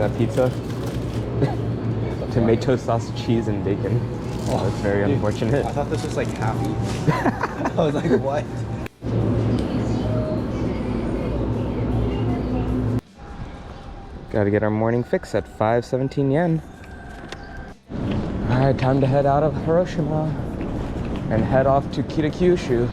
that pizza. Tomato sauce, cheese, and bacon. Oh, that's very unfortunate. I thought this was like happy. I was like, what? Gotta get our morning fix at 517 yen. Alright, time to head out of Hiroshima and head off to Kitakyushu.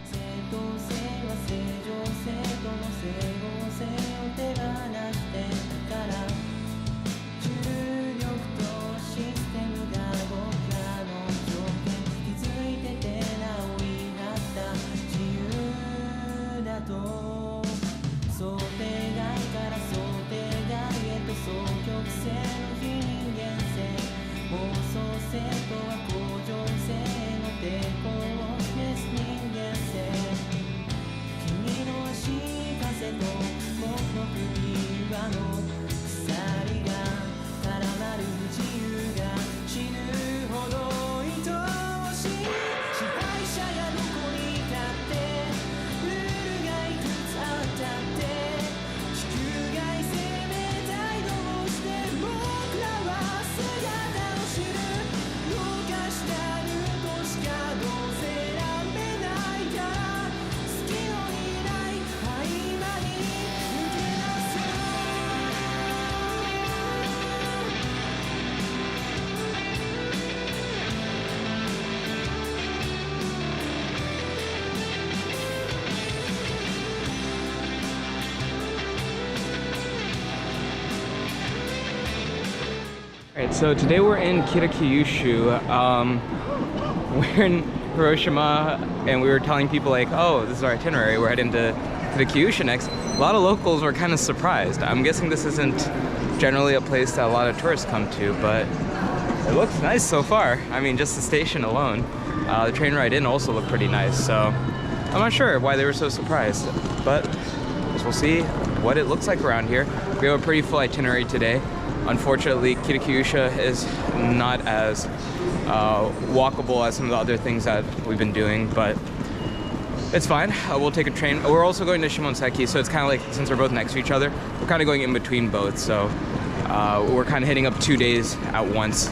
Alright, so today we're in Kitakyushu. We're in Hiroshima and we were telling people like, oh, this is our itinerary, we're heading to Kitakyushu next. A lot of locals were kind of surprised. I'm guessing this isn't generally a place that a lot of tourists come to, but it looks nice so far. I mean, just the station alone. The train ride in also looked pretty nice, so I'm not sure why they were so surprised, but we'll see what it looks like around here. We have a pretty full itinerary today. Unfortunately, Kitakyushu is not as walkable as some of the other things that we've been doing, but it's fine. We'll take a train. We're also going to Shimonoseki, so it's kind of like, since we're both next to each other, we're kind of going in between both, so we're kind of hitting up 2 days at once.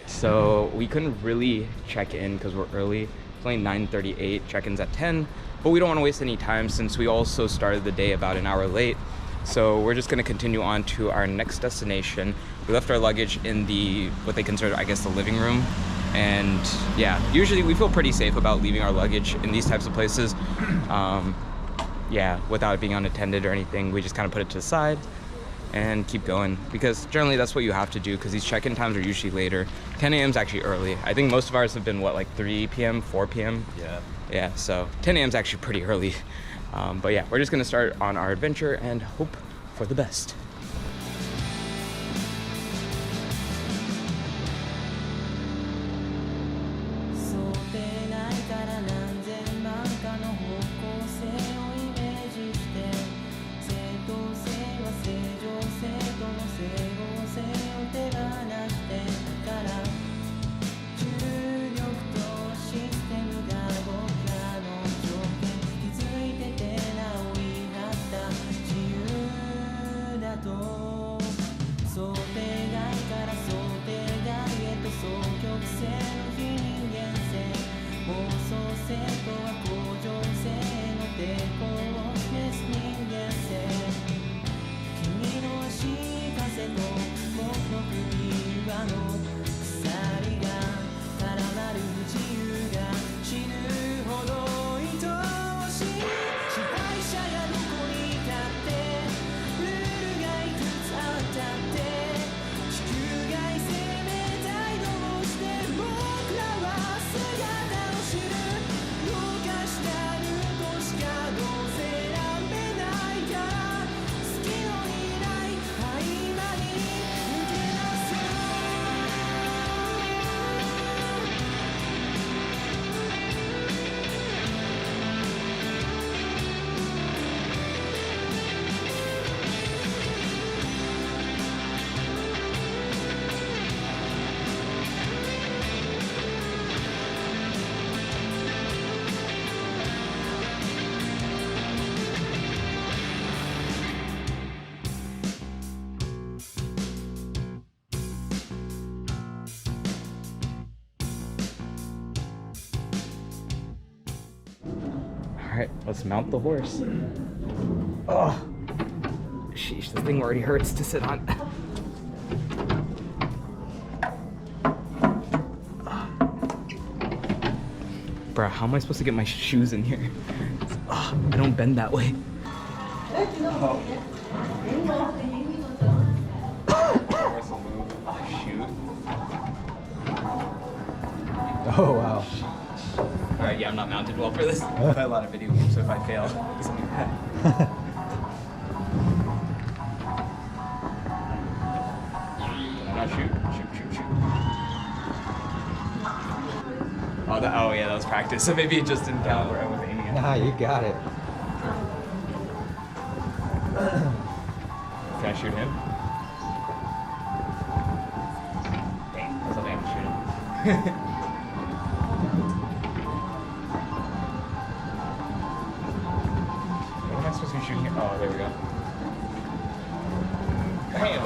So we couldn't really check in because we're early. It's only 9:38, check-in's at 10, but we don't want to waste any time since we also started the day about an hour late. So we're just going to continue on to our next destination. We left our luggage in the, what they consider, I guess, the living room. And yeah, usually we feel pretty safe about leaving our luggage in these types of places. Yeah, without it being unattended or anything, we just kind of put it to the side and keep going, because generally that's what you have to do because these check-in times are usually later. 10 a.m. is actually early. I think most of ours have been what, like 3 p.m., 4 p.m.? Yeah, so 10 a.m. is actually pretty early. But yeah, we're just gonna start on our adventure and hope for the best. Alright, let's mount the horse. Oh, sheesh, this thing already hurts to sit on. Bruh, how am I supposed to get my shoes in here? I don't bend that way. Oh. Oh, wow. Alright, yeah, I'm not mounted well for this. I play a lot of video games, so if I fail, it's something like that. Shoot. Oh yeah, that was practice. So maybe it just didn't count where I was aiming at. Nah, you got it. Can I shoot him? Dang, I was hoping I could shoot him. What am I supposed to be shooting here? Oh, there we go. Bam!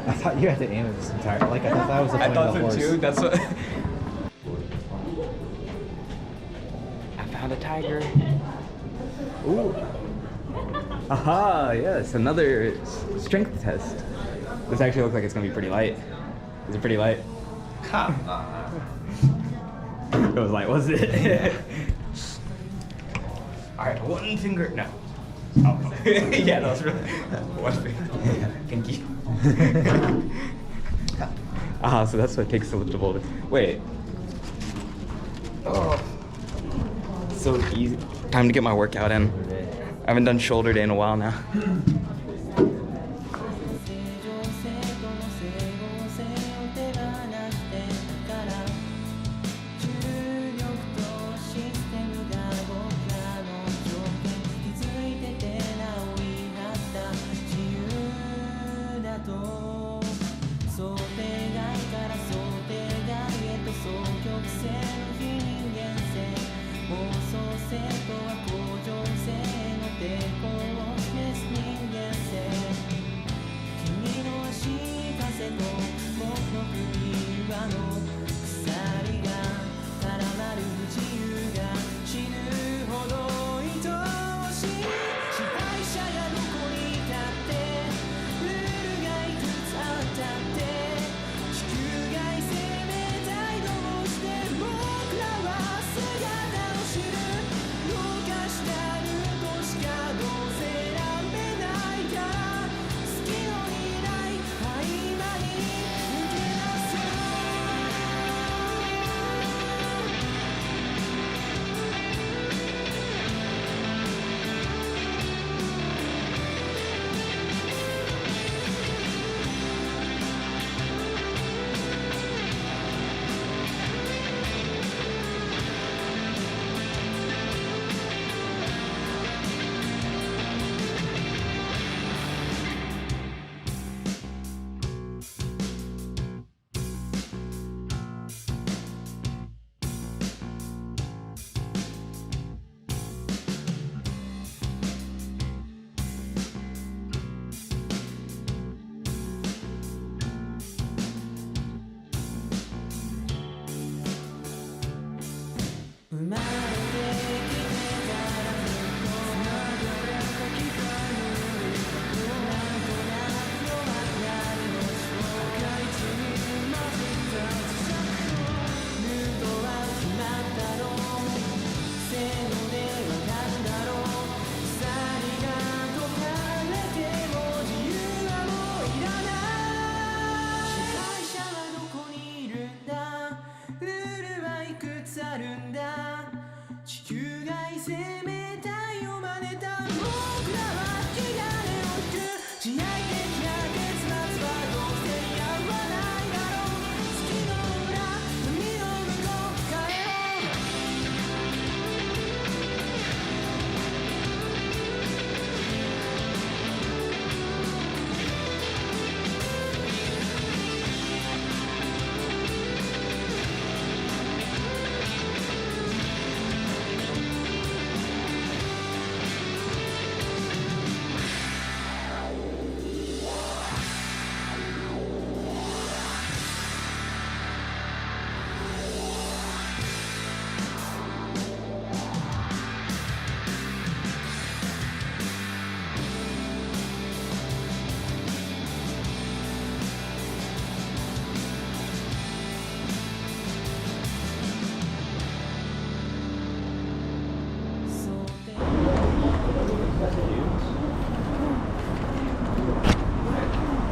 I thought you had to aim at this entire. Like I thought that was the point I thought of the horse. so too. That's what. I found a tiger. Ooh. Aha! Yes, another strength test. This actually looks like it's gonna be pretty light. Is it pretty light? It was light, was it? All right, one finger. No. Oh. Yeah, that was really one finger. Pinky. So that's what it takes to lift a boulder. Wait. Oh. So easy. Time to get my workout in. I haven't done shoulder day in a while now.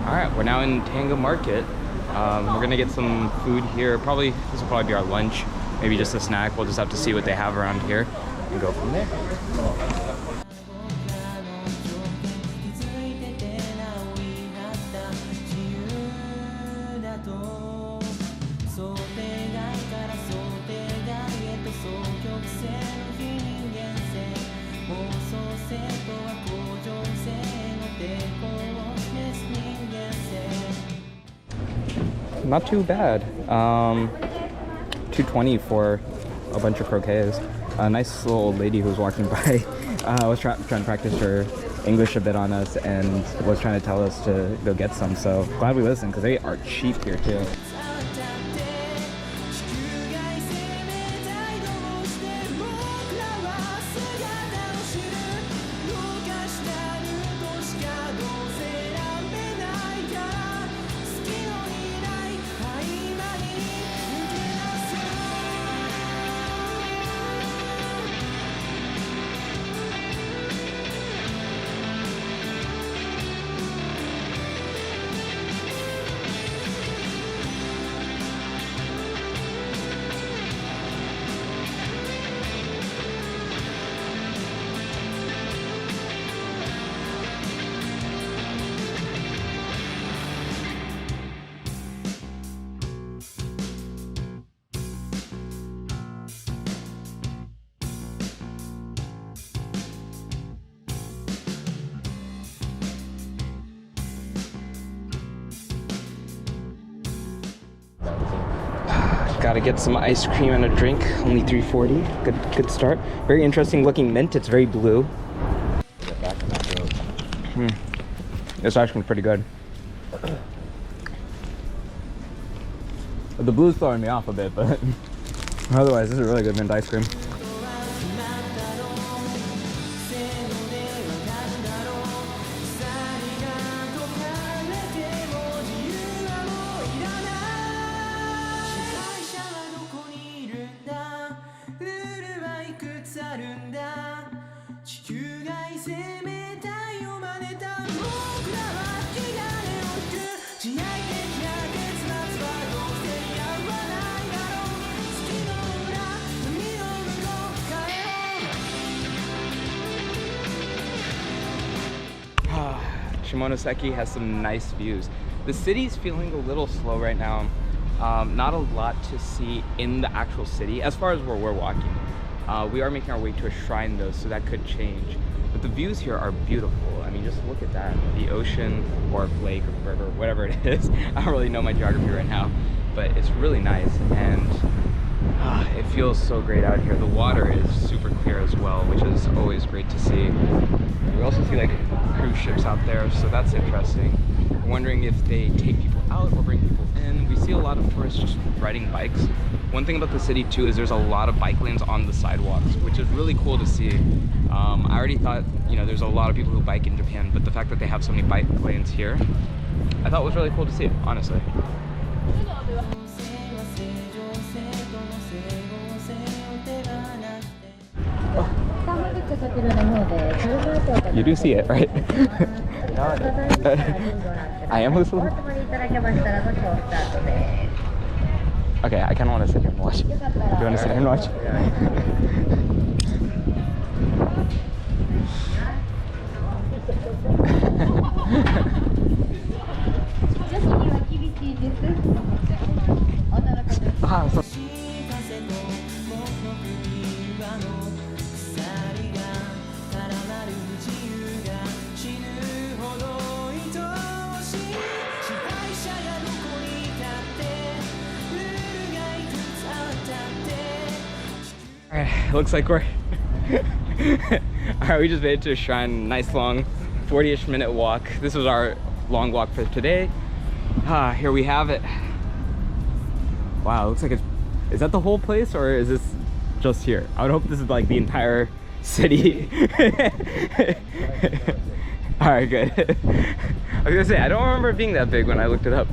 All right, we're now in Tanga Market. We're gonna get some food here. This will probably be our lunch. Maybe just a snack. We'll just have to see what they have around here and go from there. Not too bad. $2.20 for a bunch of croquets. A nice little old lady who was walking by was trying to practice her English a bit on us and was trying to tell us to go get some. So glad we listened because they are cheap here too. Gotta get some ice cream and a drink. Only $3.40. Good start. Very interesting looking mint. It's very blue. This ice cream's pretty good. The blue's throwing me off a bit, but otherwise this is really good mint ice cream. Shimonoseki has some nice views. The city's feeling a little slow right now. Not a lot to see in the actual city as far as where we're walking. We are making our way to a shrine though, so that could change. But the views here are beautiful. I mean, just look at that. The ocean or lake or river, whatever it is. I don't really know my geography right now, but it's really nice and it feels so great out here. The water is super clear as well, which is always great to see. We also see like cruise ships out there, so that's interesting. I'm wondering if they take people out or bring people in. We see a lot of tourists just riding bikes. One thing about the city too is there's a lot of bike lanes on the sidewalks, which is really cool to see. I already thought, you know, there's a lot of people who bike in Japan, but the fact that they have so many bike lanes here, I thought was really cool to see, honestly. You do see it, right? I am listening. Okay, I kind of want to sit here and watch. Do you want to sit here and watch? Alright, looks like we're alright, we just made it to a shrine. Nice long 40-ish minute walk. This was our long walk for today. Here we have it. Wow, it looks like it's... Is that the whole place or is this just here? I would hope this is like the entire city. Alright, good. I was gonna say, I don't remember it being that big when I looked it up.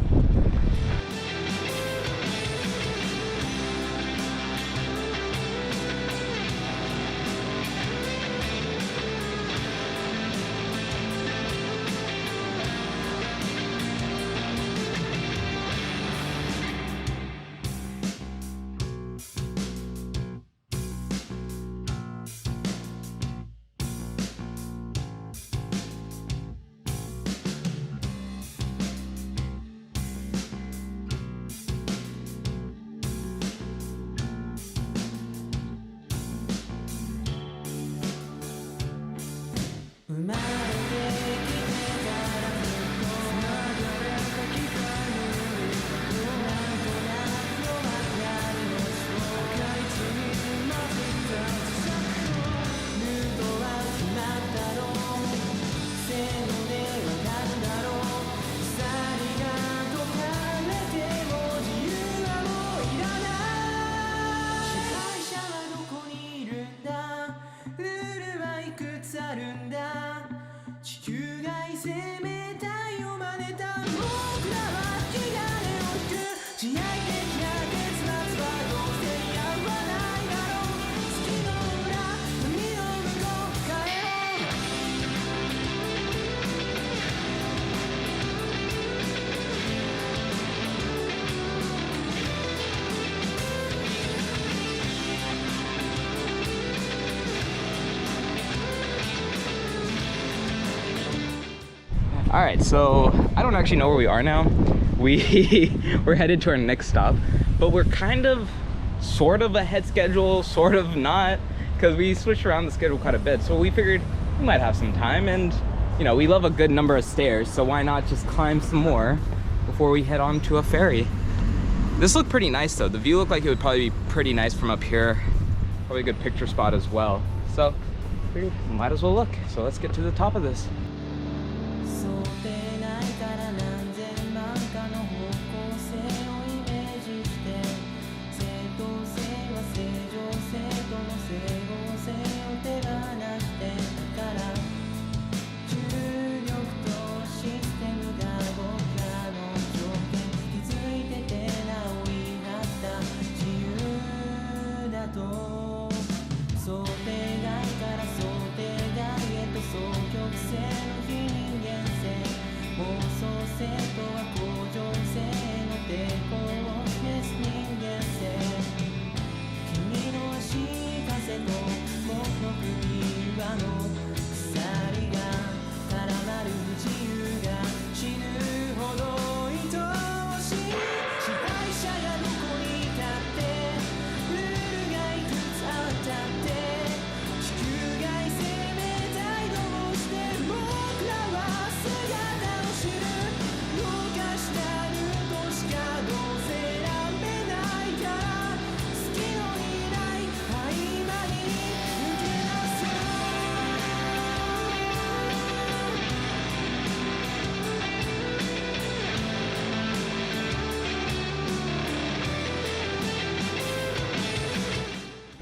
All right, so I don't actually know where we are now. We're headed to our next stop, but we're kind of sort of ahead schedule, sort of not, because we switched around the schedule quite a bit. So we figured we might have some time, and you know, we love a good number of stairs, so why not just climb some more before we head on to a ferry. This looked pretty nice though. The view looked like it would probably be pretty nice from up here. Probably a good picture spot as well. So we might as well look. So let's get to the top of this.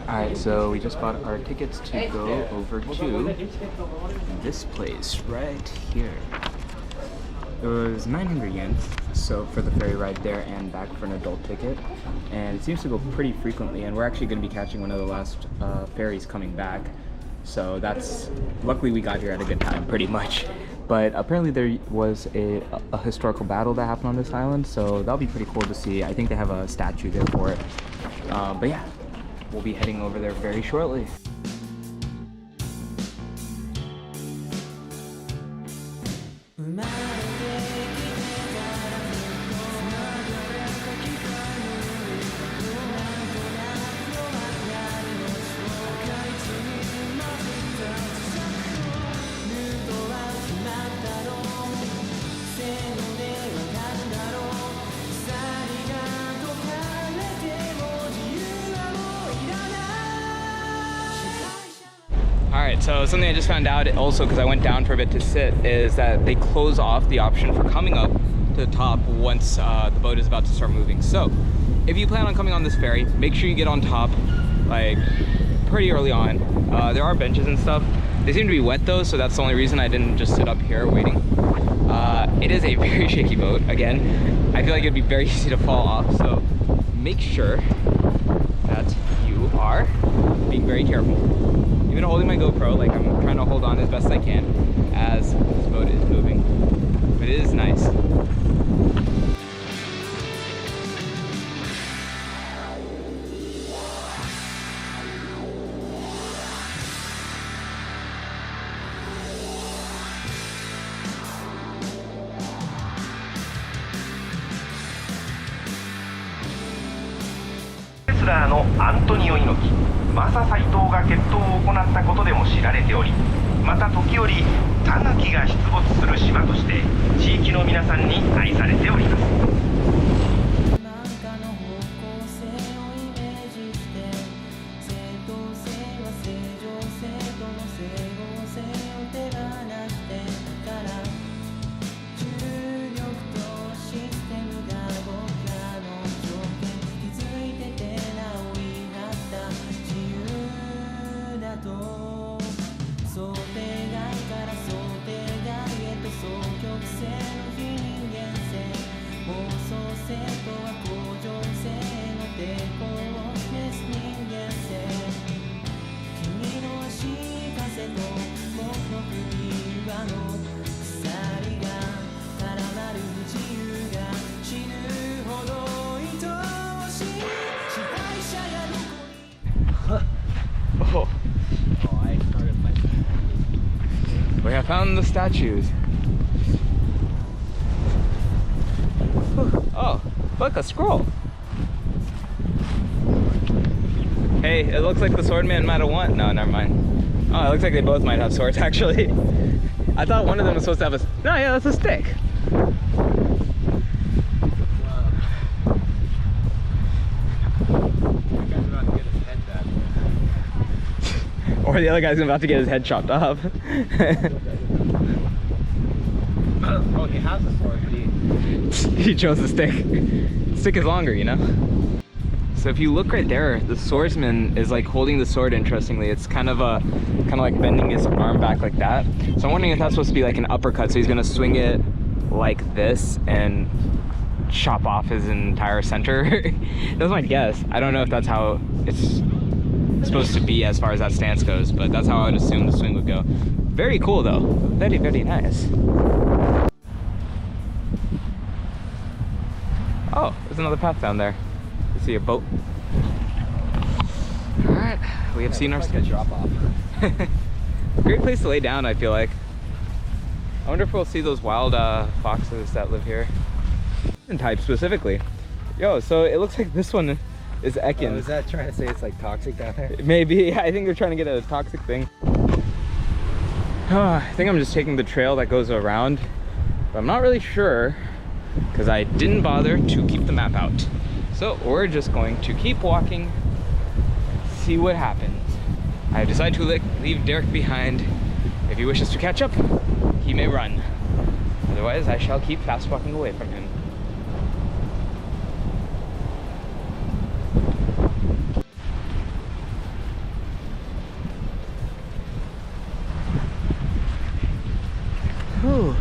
Alright, so we just bought our tickets to go over to this place right here. It was 900 yen, so for the ferry ride there and back for an adult ticket. And it seems to go pretty frequently, and we're actually going to be catching one of the last ferries coming back. So that's, luckily we got here at a good time, pretty much. But apparently there was a historical battle that happened on this island, so that'll be pretty cool to see. I think they have a statue there for it. But yeah. We'll be heading over there very shortly. Alright, so something I just found out also, because I went down for a bit to sit, is that they close off the option for coming up to the top once the boat is about to start moving. So if you plan on coming on this ferry, make sure you get on top like pretty early on. There are benches and stuff. They seem to be wet though, so that's the only reason I didn't just sit up here waiting. It is a very shaky boat. Again, I feel like it'd be very easy to fall off, so make sure that you are being very careful. Even holding my GoPro, like I'm trying to hold on as best I can as this boat is moving. But it is nice.レスラーのアントニオ猪木、マサ斎藤が決闘を行ったことでも知られており、また時折タヌキが出没する島として地域の皆さんに愛されております。We have found the statues. Look, a scroll. Hey, it looks like the swordman might have won. No, never mind. Oh, it looks like they both might have swords, actually. I thought one of them was supposed to have a... No, yeah, that's a stick. Or the other guy's about to get his head chopped off. Oh, he has a sword, but he chose the stick. Stick is longer, you know? So if you look right there, the swordsman is like holding the sword. Interestingly, it's kind of like bending his arm back like that. So I'm wondering if that's supposed to be like an uppercut. So he's gonna swing it like this and chop off his entire center. That's my guess. I don't know if that's how it's supposed to be as far as that stance goes, but that's how I would assume the swing would go. Very cool though. Very, very nice. Oh, there's another path down there. You see a boat. All right, we have seen our like a drop off. Great place to lay down, I feel like. I wonder if we'll see those wild foxes that live here. And type specifically. Yo, so it looks like this one is Ekin. Oh, is that trying to say it's like toxic down there? Maybe, yeah, I think they're trying to get a toxic thing. I think I'm just taking the trail that goes around, but I'm not really sure because I didn't bother to keep the map out. So we're just going to keep walking, see what happens. I decided to leave Derek behind. If he wishes to catch up, he may run. Otherwise, I shall keep fast walking away from him. Whew.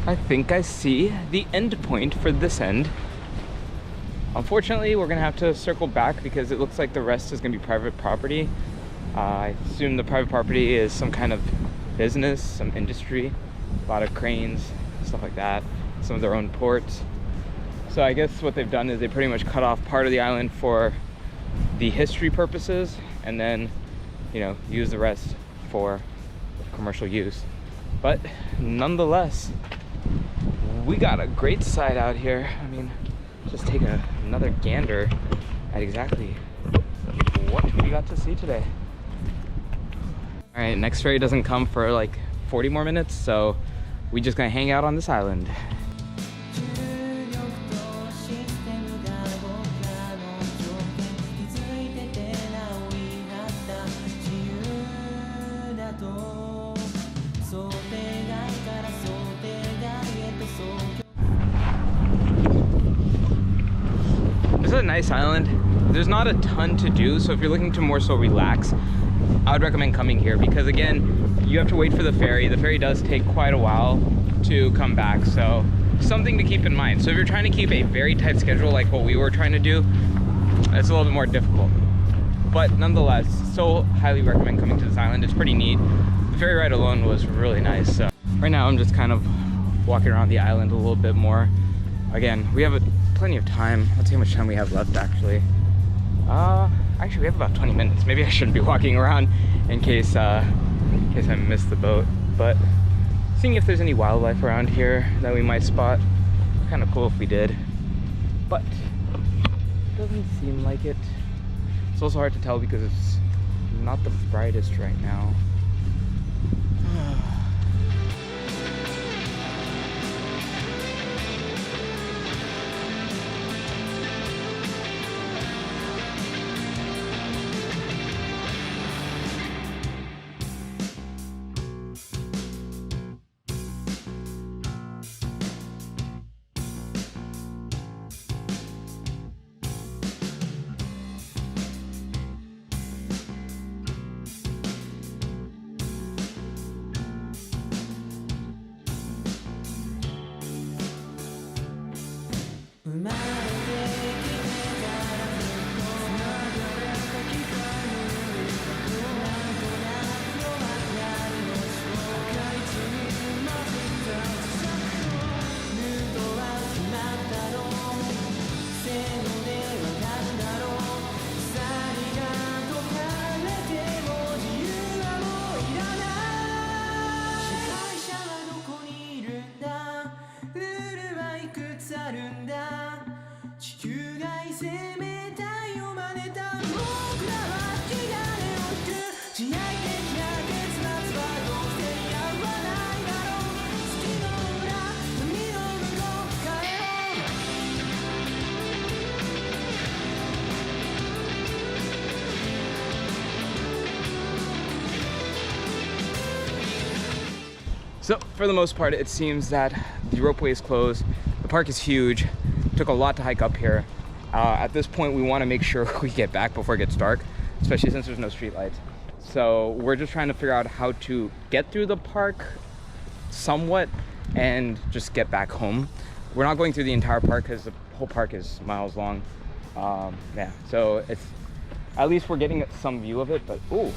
I think I see the end point for this end. Unfortunately, we're gonna have to circle back because it looks like the rest is gonna be private property. I assume the private property is some kind of business, some industry, a lot of cranes, stuff like that, some of their own ports. So I guess what they've done is they pretty much cut off part of the island for the history purposes and then, you know, use the rest for commercial use. But nonetheless, we got a great sight out here. I mean, just take another gander at exactly what we got to see today. All right, next ferry doesn't come for like 40 more minutes, so we just gonna hang out on this island. This is a nice island. There's not a ton to do, so if you're looking to more so relax, I would recommend coming here because again, you have to wait for the ferry. The ferry does take quite a while to come back, so something to keep in mind. So if you're trying to keep a very tight schedule like what we were trying to do, it's a little bit more difficult. But nonetheless, still highly recommend coming to this island. It's pretty neat. The ferry ride alone was really nice. So right now I'm just kind of walking around the island a little bit more. Again, we have plenty of time. Let's see how much time we have left actually. Actually we have about 20 minutes. Maybe I shouldn't be walking around in case I missed the boat. But seeing if there's any wildlife around here that we might spot. Kind of cool if we did. But doesn't seem like it. It's also hard to tell because it's not the brightest right now. So for the most part, it seems that the ropeway is closed. The park is huge. Took a lot to hike up here. At this point, we want to make sure we get back before it gets dark, especially since there's no street lights. So we're just trying to figure out how to get through the park somewhat and just get back home. We're not going through the entire park because the whole park is miles long. Yeah, so it's at least we're getting some view of it, but ooh.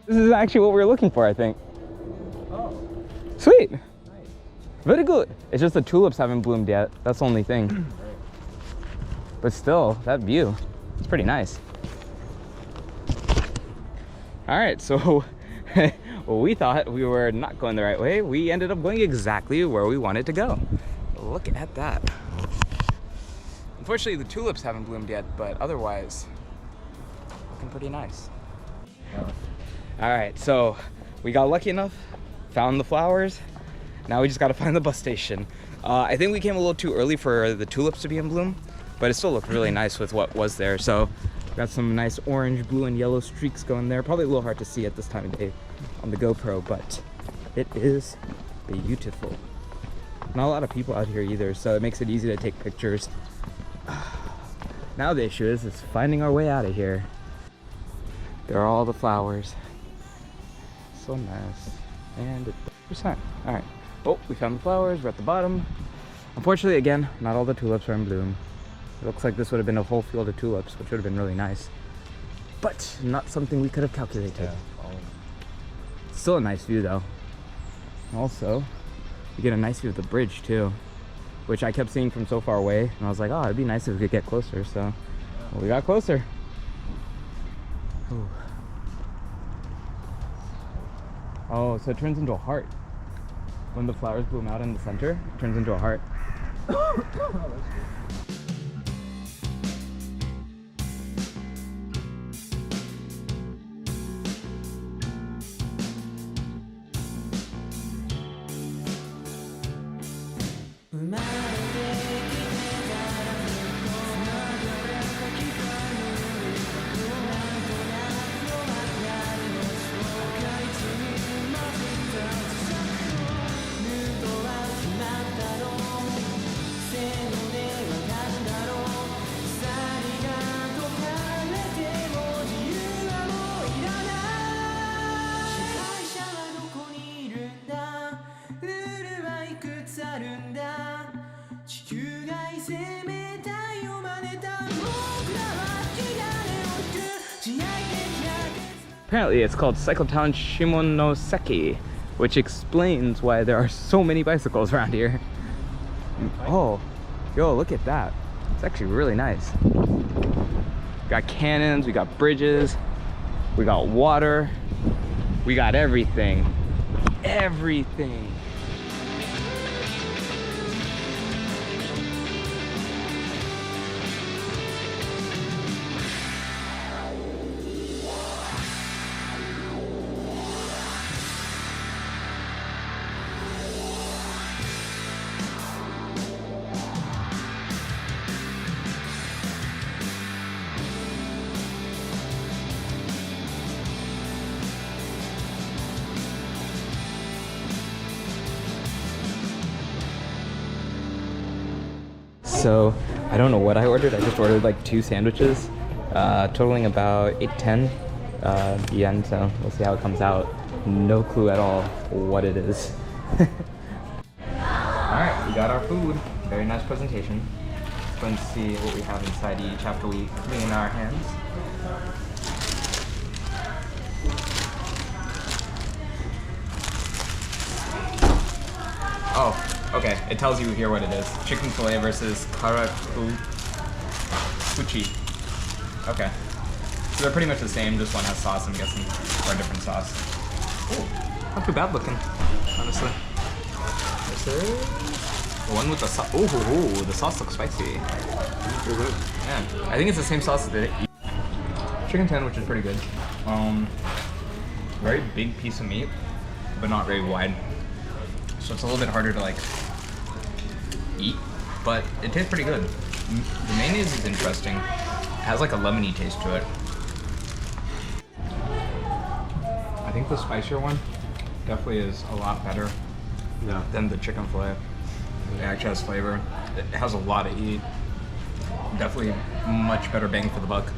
This is actually what we were looking for, I think. Oh, Sweet. nice. Very good. It's just the tulips haven't bloomed yet. That's the only thing. But still, that view, it's pretty nice. All right, so we thought we were not going the right way. We ended up going exactly where we wanted to go. Look at that. Unfortunately, the tulips haven't bloomed yet, but otherwise, looking pretty nice. All right, so we got lucky enough, found the flowers. Now we just gotta find the bus station. I think we came a little too early for the tulips to be in bloom, but it still looked really nice with what was there. So got some nice orange, blue, and yellow streaks going there. Probably a little hard to see at this time of day on the GoPro, but it is beautiful. Not a lot of people out here either, so it makes it easy to take pictures. Now the issue is finding our way out of here. There are all the flowers. So nice. And 100%. All right. Oh, we found the flowers. We're at the bottom. Unfortunately, again, not all the tulips are in bloom. It looks like this would have been a whole field of tulips, which would have been really nice. But not something we could have calculated. Yeah. Still a nice view, though. Also, you get a nice view of the bridge, too, which I kept seeing from so far away. And I was like, oh, it'd be nice if we could get closer. So well, we got closer. Ooh. Oh, so it turns into a heart. When the flowers bloom out in the center, it turns into a heart. Apparently it's called Cycletown Shimonoseki, which explains why there are so many bicycles around here. Oh, yo, look at that. It's actually really nice. We got cannons, we got bridges, we got water, we got everything. Everything. So I don't know what I ordered. I just ordered like 2 sandwiches, totaling about 8-10 yen. So we'll see how it comes out. No clue at all what it is. All right, we got our food. Very nice presentation. Let's go and see what we have inside each after we clean our hands. Oh. Okay, it tells you here what it is. Chicken fillet versus karakuchi. Okay. So they're pretty much the same, just one has sauce, I'm guessing, or a different sauce. Ooh, not too bad looking, honestly. This is the one with the sauce. Ooh, the sauce looks spicy. Yeah, I think it's the same sauce that they eat. chicken sandwich is pretty good. Very big piece of meat, but not very wide. So it's a little bit harder to like eat, but it tastes pretty good. The mayonnaise is interesting. It has like a lemony taste to it. I think the spicier one definitely is a lot better than the chicken fillet. It actually has flavor. It has a lot of heat. Definitely much better bang for the buck.